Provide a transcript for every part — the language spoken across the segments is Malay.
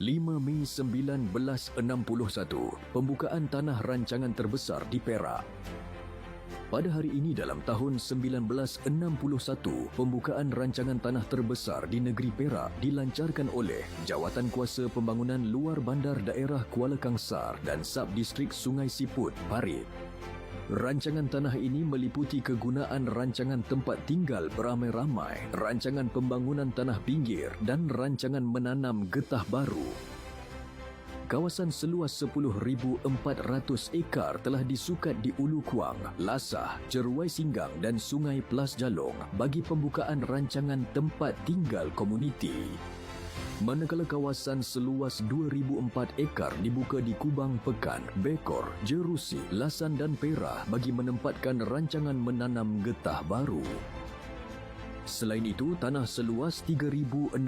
5 Mei 1961, pembukaan tanah rancangan terbesar di Perak. Pada hari ini dalam tahun 1961, pembukaan rancangan tanah terbesar di negeri Perak dilancarkan oleh Jawatankuasa Pembangunan Luar Bandar Daerah Kuala Kangsar dan Subdistrik Sungai Siput, Parit. Rancangan tanah ini meliputi kegunaan rancangan tempat tinggal beramai-ramai, rancangan pembangunan tanah pinggir dan rancangan menanam getah baru. Kawasan seluas 10,400 ekar telah disukat di Ulu Kuang, Lasah, Jeruai Singgang dan Sungai Pelas Jalong bagi pembukaan rancangan tempat tinggal komuniti. Manakala kawasan seluas 2,004 ekar dibuka di Kubang Pekan, Bekor, Jerusi, Lasan dan Perak bagi menempatkan rancangan menanam getah baru. Selain itu, tanah seluas 3,608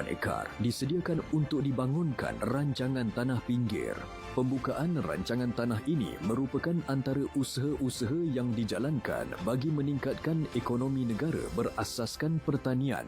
ekar disediakan untuk dibangunkan rancangan tanah pinggir. Pembukaan rancangan tanah ini merupakan antara usaha-usaha yang dijalankan bagi meningkatkan ekonomi negara berasaskan pertanian.